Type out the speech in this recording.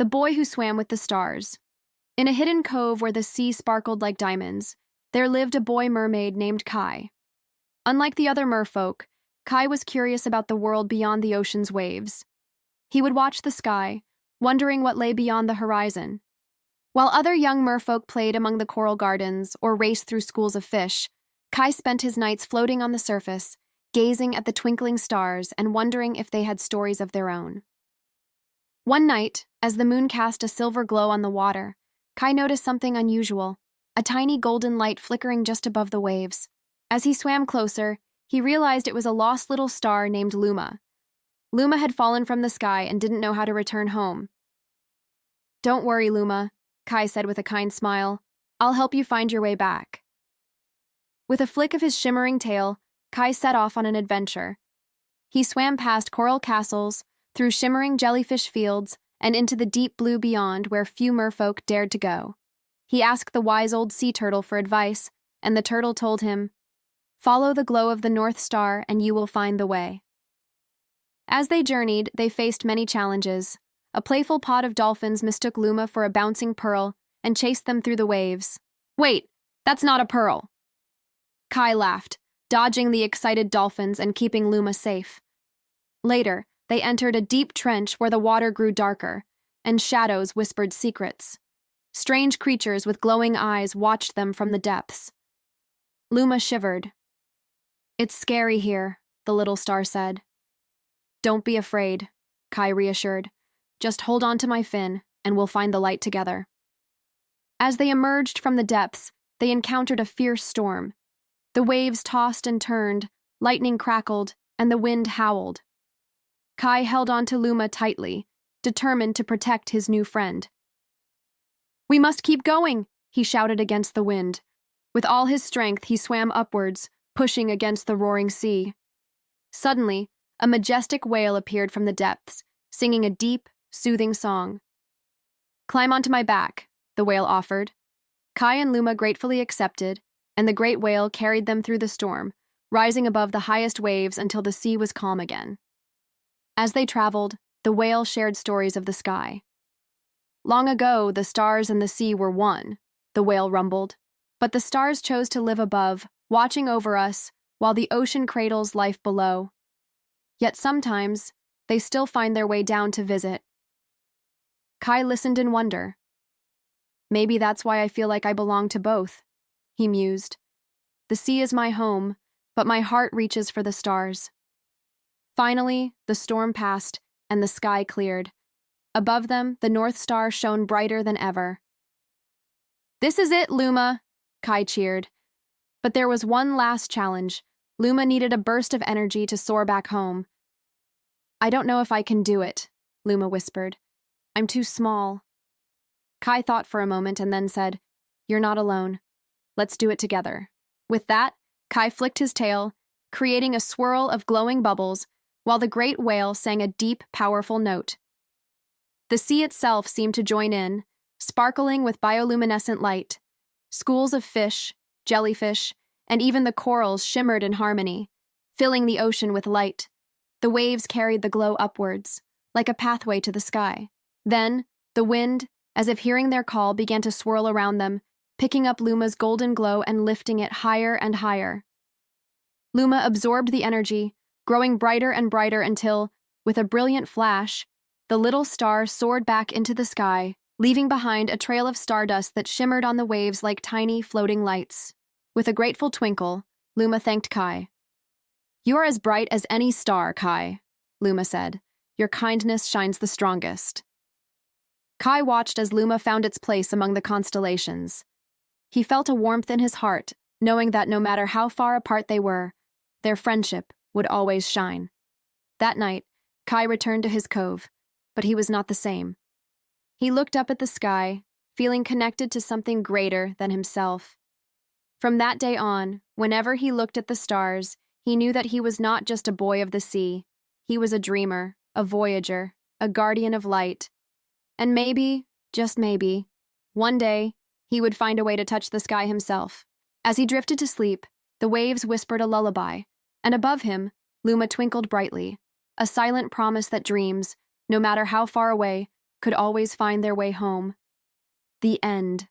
The Boy Who Swam with the Stars. In a hidden cove where the sea sparkled like diamonds, there lived a boy mermaid named Kai. Unlike the other merfolk, Kai was curious about the world beyond the ocean's waves. He would watch the sky, wondering what lay beyond the horizon. While other young merfolk played among the coral gardens or raced through schools of fish, Kai spent his nights floating on the surface, gazing at the twinkling stars and wondering if they had stories of their own. One night, as the moon cast a silver glow on the water, Kai noticed something unusual, a tiny golden light flickering just above the waves. As he swam closer, he realized it was a lost little star named Luma. Luma had fallen from the sky and didn't know how to return home. "Don't worry, Luma," Kai said with a kind smile. "I'll help you find your way back." With a flick of his shimmering tail, Kai set off on an adventure. He swam past coral castles, through shimmering jellyfish fields, and into the deep blue beyond where few merfolk dared to go. He asked the wise old sea turtle for advice, and the turtle told him, "Follow the glow of the North Star and you will find the way." As they journeyed, they faced many challenges. A playful pod of dolphins mistook Luma for a bouncing pearl and chased them through the waves. "Wait, that's not a pearl!" Kai laughed, dodging the excited dolphins and keeping Luma safe. Later, they entered a deep trench where the water grew darker, and shadows whispered secrets. Strange creatures with glowing eyes watched them from the depths. Luma shivered. "It's scary here," the little star said. "Don't be afraid," Kai reassured. "Just hold on to my fin, and we'll find the light together." As they emerged from the depths, they encountered a fierce storm. The waves tossed and turned, lightning crackled, and the wind howled. Kai held on to Luma tightly, determined to protect his new friend. "We must keep going," he shouted against the wind. With all his strength, he swam upwards, pushing against the roaring sea. Suddenly, a majestic whale appeared from the depths, singing a deep, soothing song. "Climb onto my back," the whale offered. Kai and Luma gratefully accepted, and the great whale carried them through the storm, rising above the highest waves until the sea was calm again. As they traveled, the whale shared stories of the sky. "Long ago, the stars and the sea were one," the whale rumbled. "But the stars chose to live above, watching over us, while the ocean cradles life below. Yet sometimes, they still find their way down to visit." Kai listened in wonder. "Maybe that's why I feel like I belong to both," he mused. "The sea is my home, but my heart reaches for the stars." Finally, the storm passed, and the sky cleared. Above them, the North Star shone brighter than ever. "This is it, Luma," Kai cheered. But there was one last challenge. Luma needed a burst of energy to soar back home. "I don't know if I can do it," Luma whispered. "I'm too small." Kai thought for a moment and then said, "You're not alone. Let's do it together." With that, Kai flicked his tail, creating a swirl of glowing bubbles, while the great whale sang a deep, powerful note. The sea itself seemed to join in, sparkling with bioluminescent light. Schools of fish, jellyfish, and even the corals shimmered in harmony, filling the ocean with light. The waves carried the glow upwards, like a pathway to the sky. Then, the wind, as if hearing their call, began to swirl around them, picking up Luma's golden glow and lifting it higher and higher. Luma absorbed the energy, growing brighter and brighter until, with a brilliant flash, the little star soared back into the sky, leaving behind a trail of stardust that shimmered on the waves like tiny, floating lights. With a grateful twinkle, Luma thanked Kai. "You are as bright as any star, Kai," Luma said. "Your kindness shines the strongest." Kai watched as Luma found its place among the constellations. He felt a warmth in his heart, knowing that no matter how far apart they were, their friendship would always shine. That night, Kai returned to his cove, but he was not the same. He looked up at the sky, feeling connected to something greater than himself. From that day on, whenever he looked at the stars, he knew that he was not just a boy of the sea. He was a dreamer, a voyager, a guardian of light. And maybe, just maybe, one day, he would find a way to touch the sky himself. As he drifted to sleep, the waves whispered a lullaby, and above him, Luma twinkled brightly, a silent promise that dreams, no matter how far away, could always find their way home. The end.